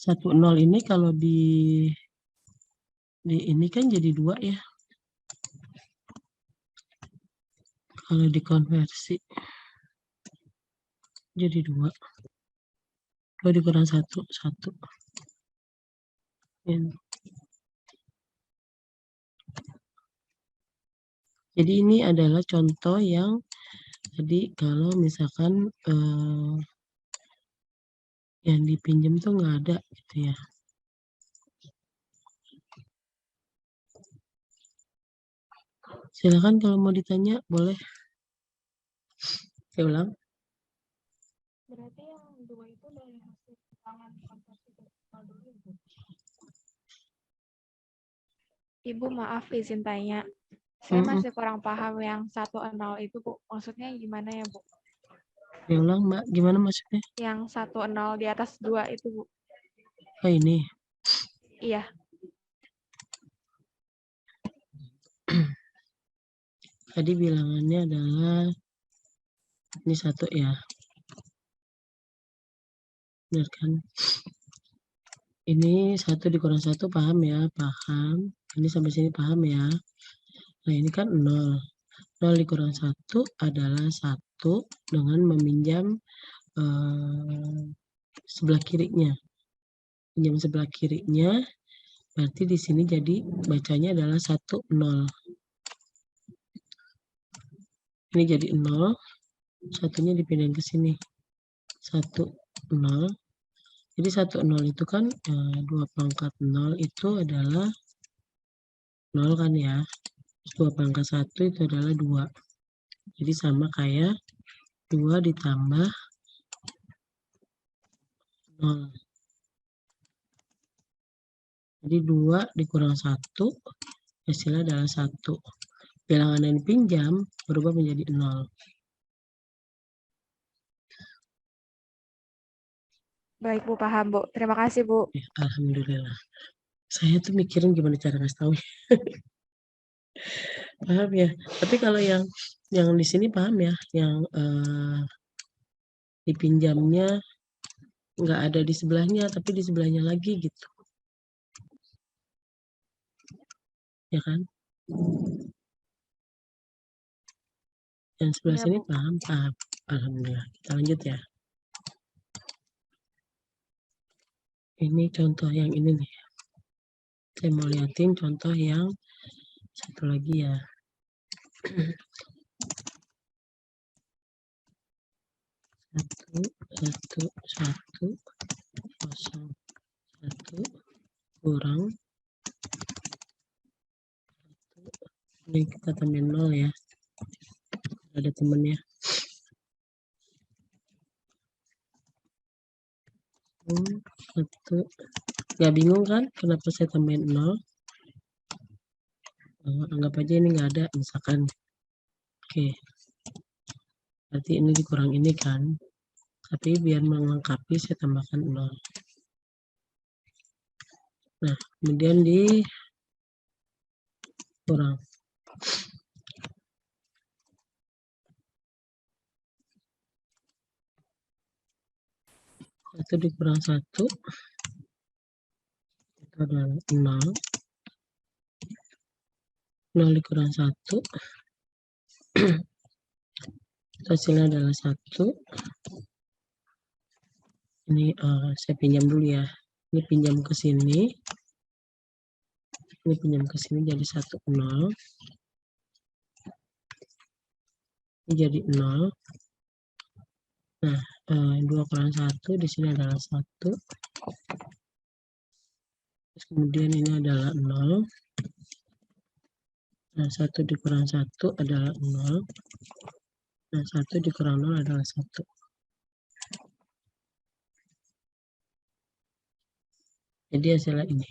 Speaker 1: 1, 0 ini kalau di ini kan jadi 2 ya. Kalau dikonversi jadi 2. 2 dikurang 1, 1. Ya. Jadi ini adalah contoh yang tadi kalau misalkan yang dipinjam tuh nggak ada gitu ya. Silakan kalau mau ditanya boleh. Saya ulang.
Speaker 7: Berarti yang 2 itu dari hasil bilangan konversi desimal dulu, Bu. Ibu maaf izin tanya. Saya masih kurang paham yang 1,0 itu, Bu. Maksudnya gimana ya, Bu?
Speaker 1: Ya ulang, Mbak. Gimana maksudnya?
Speaker 7: Yang 1,0 di atas 2 itu, Bu.
Speaker 1: Oh, ini.
Speaker 7: Iya.
Speaker 1: Tadi bilangannya adalah ini 1 ya. Benar kan? Ini 1 dikurang 1 paham ya? Paham. Ini sampai sini paham ya? Nah, ini kan 0. 0 dikurang 1 adalah 1 dengan meminjam sebelah kirinya. Pinjam sebelah kirinya, berarti di sini jadi bacanya adalah 1, 0. Ini jadi 0, satunya dipindahin ke sini. 1, 0. Jadi 1, 0 itu kan 2 pangkat 0 itu adalah 0 kan ya. 2 pangkat 1 itu adalah 2. Jadi sama kayak 2 ditambah 0. Jadi 2 dikurang 1, hasilnya adalah 1. Bilangan yang dipinjam berubah menjadi 0.
Speaker 7: Baik Bu, paham Bu. Terima kasih Bu.
Speaker 1: Ya, alhamdulillah. Saya tuh mikirin gimana cara ngasih tahu. Paham ya? Tapi kalau yang di sini paham ya, yang dipinjamnya nggak ada di sebelahnya, tapi di sebelahnya lagi gitu. Ya kan? Yang sebelah
Speaker 7: Iya,
Speaker 1: sini
Speaker 7: Bu.
Speaker 1: paham. Alhamdulillah. Kita lanjut ya. Ini contoh yang ini nih. Saya mau liatin contoh yang satu lagi ya. Satu, 0, 1 kurang 1. Ini kita tambahin 0 ya. Ada temennya. 1. Gak bingung kan kenapa saya tambahin 0? Anggap aja ini nggak ada misalkan. Oke. Berarti ini dikurang ini kan. Tapi biar melengkapi saya tambahkan 0. Nah, kemudian dikurang. 1 dikurang 1 itu adalah 0. 0 dikurang 1 hasilnya adalah 1. Ini saya pinjam dulu ya. Ini pinjam ke sini. Ini pinjam ke sini jadi 1, 0. Ini jadi 0. Nah, 2 kurang 1 di sini adalah 1. Terus kemudian ini adalah 0. Nah, 1 dikurang 1 adalah 0. Nah, 1 dikurang 0 adalah 1. Jadi hasilnya ini.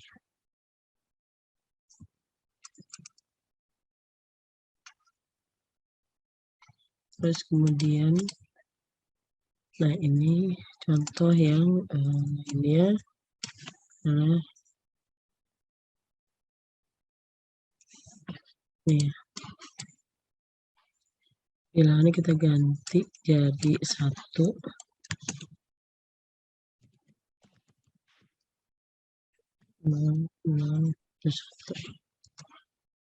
Speaker 1: Terus kemudian, nah ini contoh yang ini ya, adalah nih. Bilangannya kita ganti jadi 1. Terus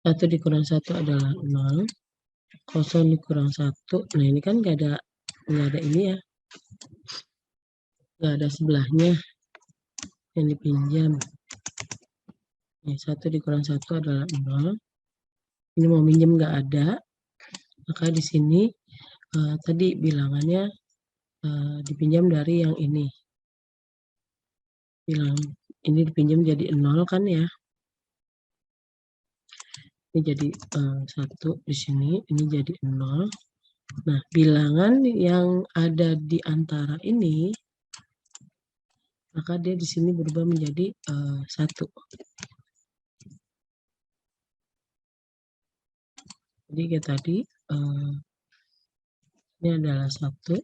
Speaker 1: 1 dikurang 1 adalah 0. 0 dikurang 1. Nah ini kan nggak ada ini ya. Nggak ada sebelahnya yang dipinjam. Nih, 1 dikurang 1 adalah 0. Ini mau minjem nggak ada. Maka di sini tadi bilangannya dipinjam dari yang ini. Ini dipinjam jadi 0 kan ya. Ini jadi 1 di sini, ini jadi 0. Nah, bilangan yang ada di antara ini, maka dia di sini berubah menjadi 1. Jadi kayak tadi, ini adalah 1.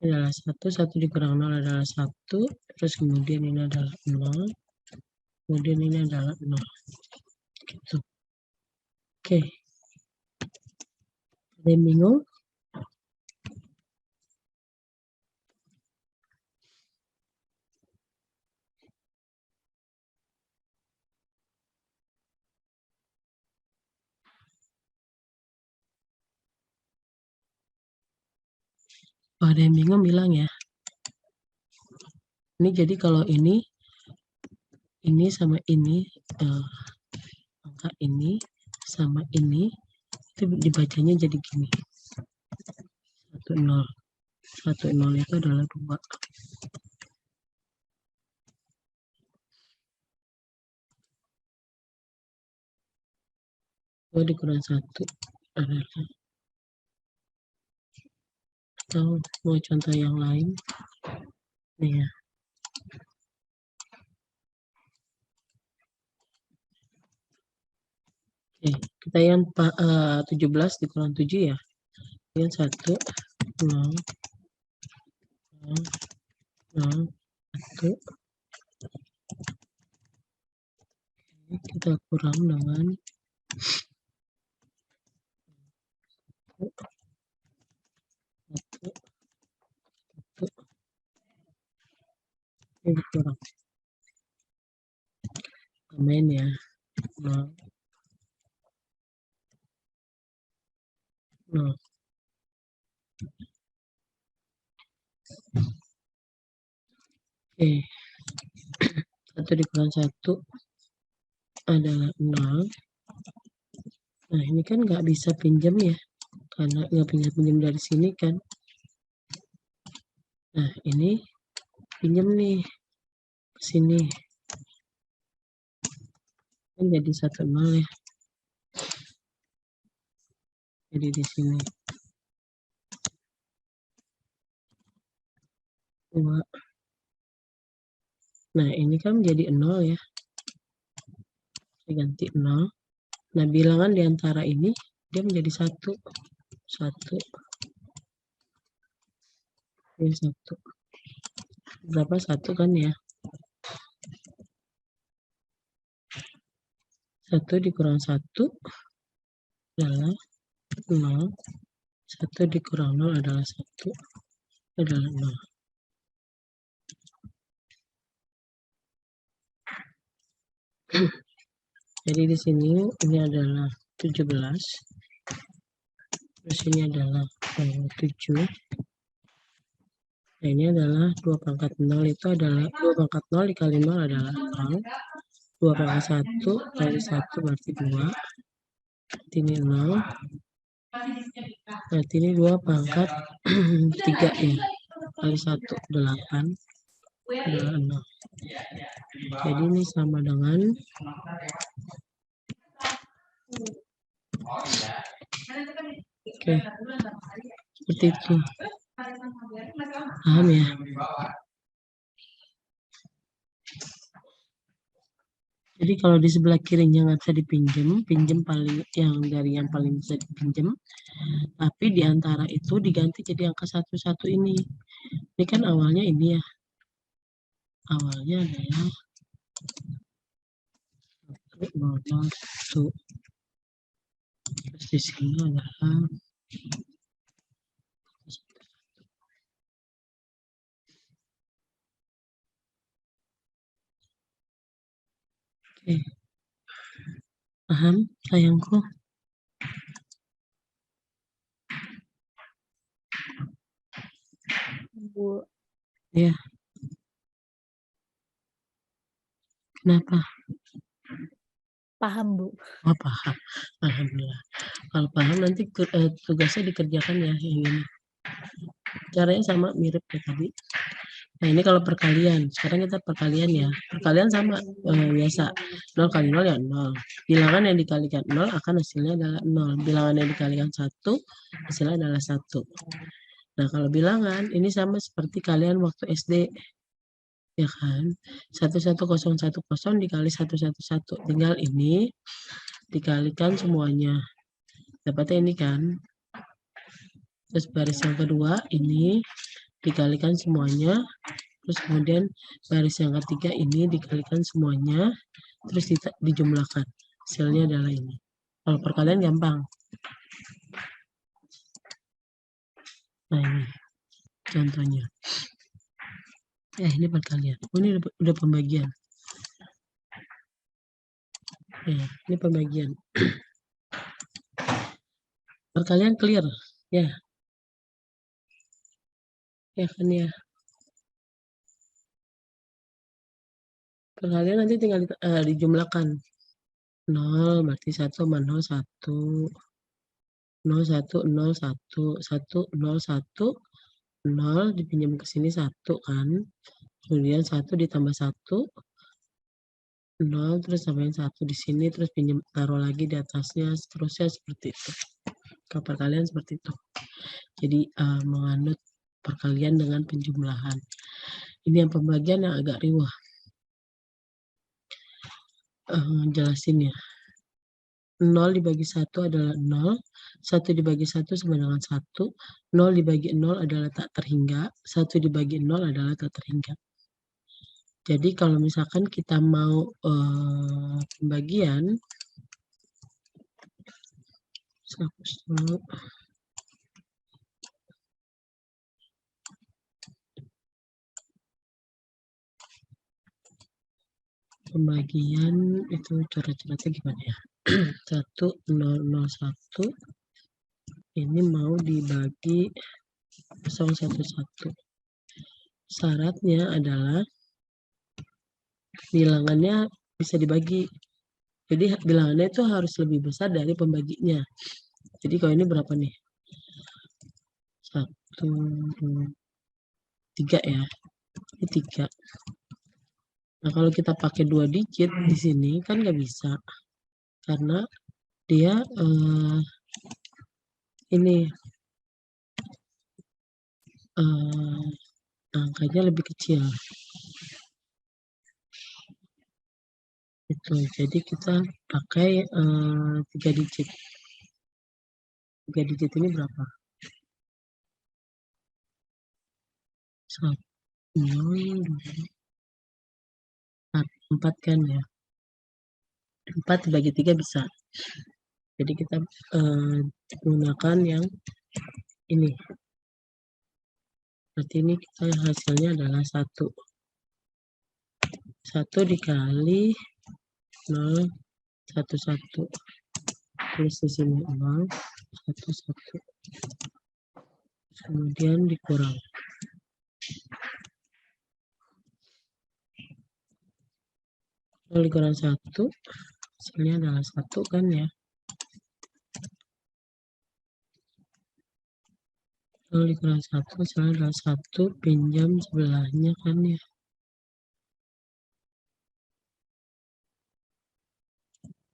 Speaker 1: Ini adalah 1 dikurang 0 adalah 1. Terus kemudian ini adalah 0. Kemudian ini adalah 0. Gitu. Oke. Ada yang bingung? Ada yang bingung bilang ya. Ini jadi kalau ini sama ini, angka ini sama ini, itu dibacanya jadi gini. 1, 0. 1, 0 itu adalah 2. 2 dikurang 1 adalah, atau mau contoh yang lain, nih ya. Oke, kita yang 17 dikurang 7 ya. Yang 1, 0, 0, 0, 1. Kita kurang dengan 1, 1. Ini kurang. Tambahin ya. 0, 0. Oke. 1 dikurang 1 adalah 0. Nah, ini kan nggak bisa pinjam ya, karena nggak bisa pinjam dari sini kan. Nah, ini pinjam nih ke sini. Kan jadi 1, 0 ya. Jadi di sini 2. Nah, ini kan jadi 0 ya. Saya ganti 0. Nah, bilangan di antara ini dia menjadi 1. 1. Ini 1. Berapa 1 kan ya? 1 dikurang 1 adalah 0. 1 dikurang 0 adalah 1. Adalah 0. Jadi di sini ini adalah 17. Terus ini adalah 7. Nah, ini adalah 2 pangkat 0 itu adalah 2 pangkat 0 dikali 0 adalah 0. 2 pangkat 1 kali 1 berarti 2. Berarti ini 0. Berarti ini 2 pangkat 3 ya. Kali 1 8 adalah 0. Jadi ini sama dengan oke. Seperti itu. Paham ya? Jadi kalau di sebelah kirinya nggak bisa dipinjam, pinjam paling yang dari yang paling bisa dipinjam. Tapi di antara itu diganti jadi angka 1 ini. Ini kan awalnya ini ya. Awalnya adalah 1. Terus di sini adalah oke. Paham sayangku?
Speaker 7: Bu.
Speaker 1: Ya. Kenapa?
Speaker 8: Paham, Bu.
Speaker 1: Oh, paham. Alhamdulillah. Kalau paham nanti tugasnya dikerjakan ya yang ini. Caranya sama mirip kayak tadi. Nah, ini kalau perkalian. Sekarang kita perkalian ya. Perkalian sama biasa. 0 kali 0 ya 0. Bilangan yang dikalikan 0 akan hasilnya adalah 0. Bilangan yang dikalikan 1 hasilnya adalah 1. Nah, kalau bilangan ini sama seperti kalian waktu SD. Ya kan? 11010 dikali 111. Tinggal ini dikalikan semuanya. Dapatnya ini kan. Terus baris yang kedua ini dikalikan semuanya. Terus kemudian baris yang ketiga ini dikalikan semuanya. Terus dijumlahkan. Hasilnya adalah ini. Kalau perkalian gampang. Nah, ini contohnya. Ini perkalian. Oh, ini udah pembagian. Ya, ini pembagian. Perkalian clear. Ya. Ya kan ya. Perkalian nanti tinggal dijumlahkan. 0 berarti 1 sama 0, 1. 0, 1, 0, 1. 1, 0, 1. 0 dipinjam ke sini 1 kan. Kemudian 1 ditambah 1. 0 terus tambahin 1 di sini, terus pinjam taruh lagi di atasnya, seterusnya seperti itu. Kalau perkalian seperti itu. Jadi menganut perkalian dengan penjumlahan. Ini yang pembagian yang agak riwah. Jelasin ya. 0 dibagi 1 adalah 0, 1 dibagi 1 sama dengan 1, 0 dibagi 0 adalah tak terhingga, 1 dibagi 0 adalah tak terhingga. Jadi kalau misalkan kita mau pembagian, pembagian itu coret-coretnya gimana ya? 1, 0, 0, 1 ini mau dibagi 0, 1, 1. Syaratnya adalah bilangannya bisa dibagi. Jadi bilangannya itu harus lebih besar dari pembaginya. Jadi kalau ini berapa nih? 1, 2, 3 ya. Ini 3. Nah kalau kita pakai 2 digit di sini kan nggak bisa. Karena dia ini angkanya lebih kecil. Itu. Jadi kita pakai 3 digit. 3 digit ini berapa? 1, 0, 4 kan ya. 4 dibagi 3 bisa. Jadi kita gunakan yang ini. Berarti ini kita hasilnya adalah 1. 1 dikali 0, 1, 1. Terus di sini 0, 1, 1. Kemudian dikurang. Kalau dikurang 1, hasilnya adalah 1 kan ya. Kalau dikurang 1, hasilnya adalah 1, pinjam sebelahnya kan ya.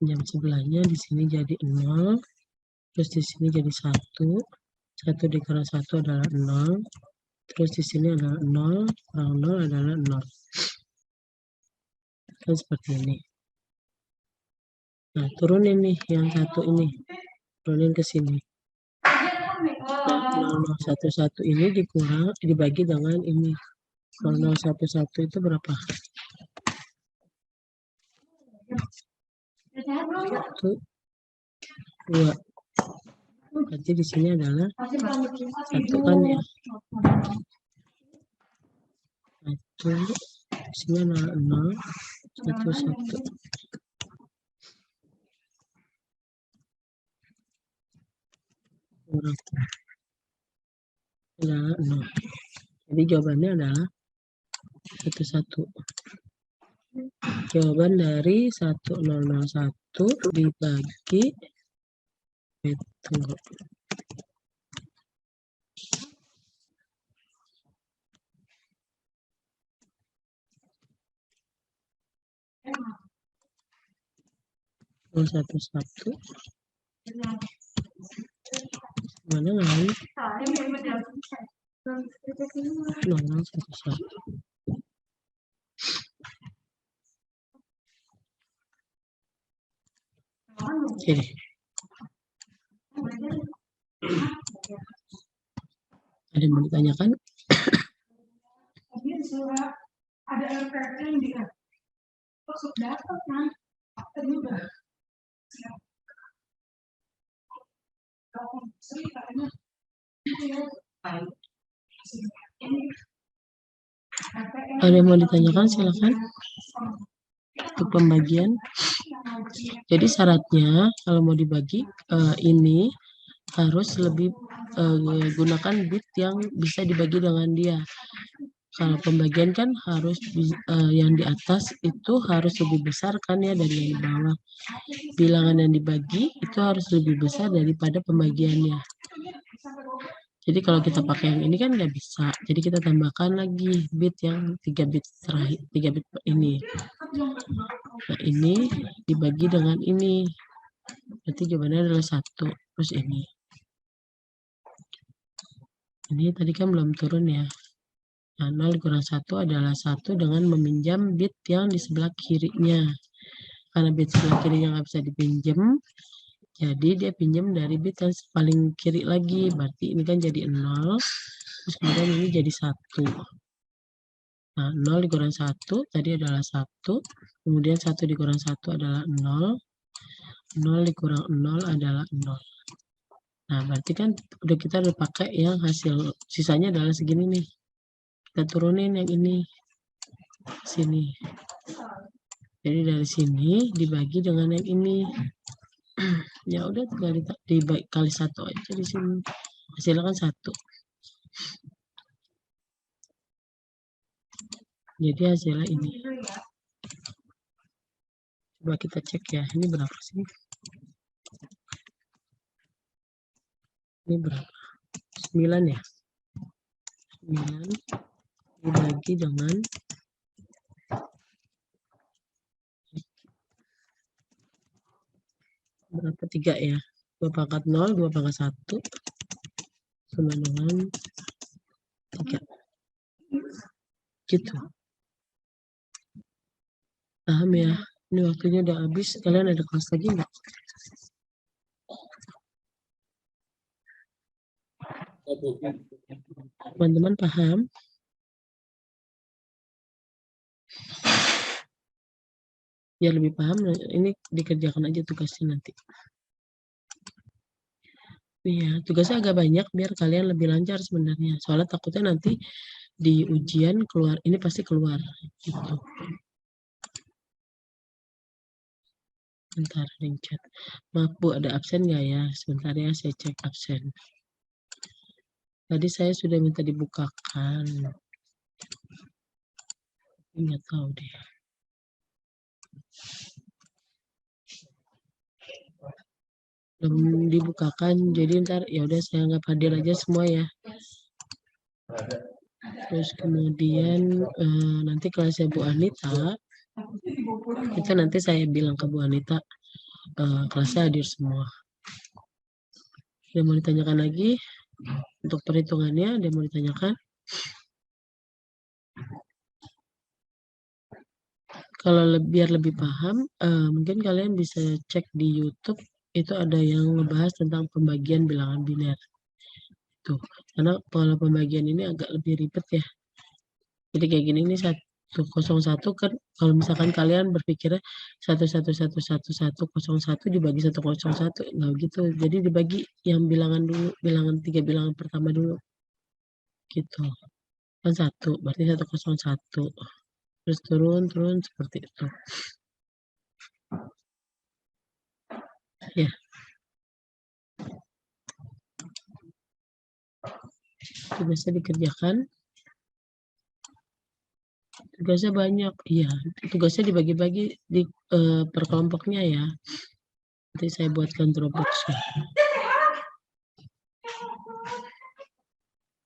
Speaker 1: Pinjam sebelahnya di sini jadi 0, terus di sini jadi 1. 1 dikurang 1 adalah 0, terus di sini adalah 0, kurang 0 adalah 0. Kan seperti ini. Nah, turunin nih yang 1 ini. Turunin ke sini. Nah, 0,11 ini dibagi dengan ini. 0,11 itu berapa? 1, 2. Berarti di sini adalah 1 kan ya. 1, di sini adalah 0, 1, 1. Adalah 0. Jadi jawabannya adalah 1, 1. Jawaban dari 1001 dibagi tunggu. Satu satu mana lagi? 0,11. Jadi ada yang mau ditanyakan?
Speaker 8: Ada yang di masuk data kan? Udah.
Speaker 1: Ada yang mau ditanyakan silakan. Untuk pembagian. Jadi syaratnya kalau mau dibagi ini harus lebih gunakan bit yang bisa dibagi dengan dia. Kalau pembagian kan harus yang di atas itu harus lebih besar kan ya dari yang di bawah. Bilangan yang dibagi itu harus lebih besar daripada pembagiannya. Jadi kalau kita pakai yang ini kan nggak bisa. Jadi kita tambahkan lagi bit yang 3 bit terakhir, 3 bit ini. Nah ini dibagi dengan ini. Berarti jawabannya adalah 1. Terus ini. Ini tadi kan belum turun ya. Nah, 0 kurang 1 adalah 1 dengan meminjam bit yang di sebelah kirinya. Karena bit sebelah kirinya nggak bisa dipinjam, jadi dia pinjam dari bit yang paling kiri lagi. Berarti ini kan jadi 0. Terus kemudian ini jadi 1. Nah, 0 dikurang 1 tadi adalah 1. Kemudian 1 dikurang 1 adalah 0. 0 dikurang 0 adalah 0. Nah, berarti kan kita udah pakai yang hasil. Sisanya adalah segini nih. Kita turunin yang ini. Sini. Jadi dari sini dibagi dengan yang ini. Ya udah tinggal dikali 1 aja di sini. Hasilnya kan 1. Jadi hasilnya ini. Coba kita cek ya. Ini berapa sih? Ini berapa? 9 ya? 9 dibagi dengan berapa? 3 ya? 2 pangkat 0, 2 pangkat 1 sama dengan 3. Gitu. Paham ya? Ini waktunya udah habis. Kalian ada kelas lagi nggak? Teman-teman paham? Biar lebih paham, ini dikerjakan aja tugasnya nanti. Iya, tugasnya agak banyak biar kalian lebih lancar sebenarnya. Soalnya takutnya nanti di ujian keluar, ini pasti keluar. Gitu. Bentar, chat. Maaf Bu, ada absen nggak ya? Sebentar ya, saya cek absen. Tadi saya sudah minta dibukakan. Nggak tahu deh. Belum dibukakan, jadi ntar ya udah saya anggap hadir aja semua ya. Terus kemudian nanti kelasnya Bu Anita, itu nanti saya bilang ke Bu Anita kelasnya hadir semua. Dia mau ditanyakan lagi untuk perhitungannya, dia mau ditanyakan. Kalau biar lebih paham, mungkin kalian bisa cek di YouTube. Itu ada yang ngebahas tentang pembagian bilangan biner. Tuh, karena kalau pembagian ini agak lebih ribet ya. Jadi kayak gini nih 101 kan kalau misalkan kalian berpikirnya 1111101 dibagi 101 nggak gitu. Jadi dibagi yang bilangan dulu, bilangan 3 bilangan pertama dulu. Gitu. Kan 1, berarti 101. Terus turun seperti itu. Ya. Tugasnya dikerjakan. Tugasnya banyak. Iya, tugasnya dibagi-bagi di per kelompoknya ya. Nanti saya buatkan Dropbox-nya.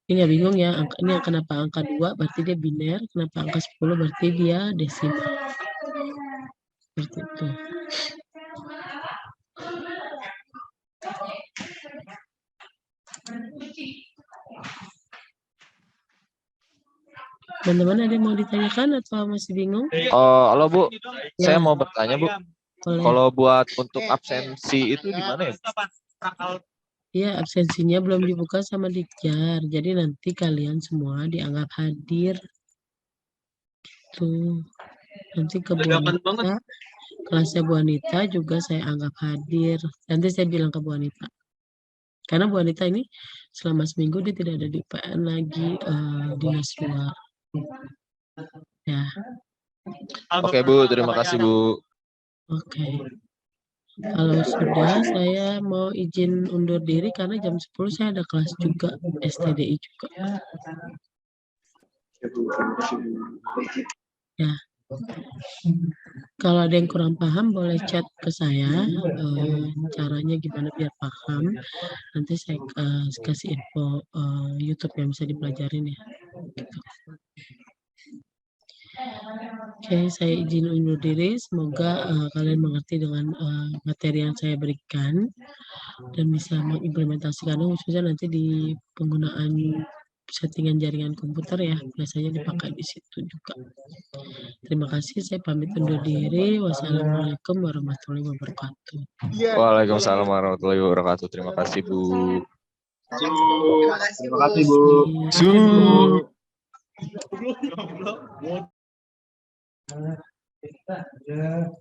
Speaker 1: Ini nggak bingung ya, ini kenapa angka 2 berarti dia biner, kenapa angka 10 berarti dia desimal. Seperti itu. Teman-teman ada yang mau ditanyakan atau masih bingung?
Speaker 2: Halo Bu,
Speaker 1: Ya.
Speaker 2: saya mau bertanya Bu.
Speaker 1: Boleh.
Speaker 2: Kalau buat untuk absensi itu gimana ya?
Speaker 1: Ya, absensinya belum dibuka sama Dikjar. Jadi nanti kalian semua dianggap hadir. Gitu. Nanti ke Bu Anita, kelasnya Bu Anita juga saya anggap hadir. Nanti saya bilang ke Bu Anita. Karena Bu Anita ini selama seminggu dia tidak ada di PN lagi dinas luar. Ya.
Speaker 2: Oke Bu, terima kasih Bu.
Speaker 1: Oke. Kalau sudah, saya mau izin undur diri karena jam 10 saya ada kelas juga, STDI juga. Ya. Kalau ada yang kurang paham boleh chat ke saya, caranya gimana biar paham. Nanti saya kasih info YouTube yang bisa dipelajarin ya. Gitu. Oke, saya izin undur diri. Semoga kalian mengerti dengan materi yang saya berikan dan bisa mengimplementasikannya khususnya nanti di penggunaan settingan jaringan komputer ya, biasanya dipakai di situ juga. Terima kasih, saya pamit undur diri. Wassalamualaikum warahmatullahi wabarakatuh.
Speaker 2: Waalaikumsalam warahmatullahi wabarakatuh. Terima kasih Bu.
Speaker 4: Terima kasih, Bu.
Speaker 2: Su.
Speaker 6: Kita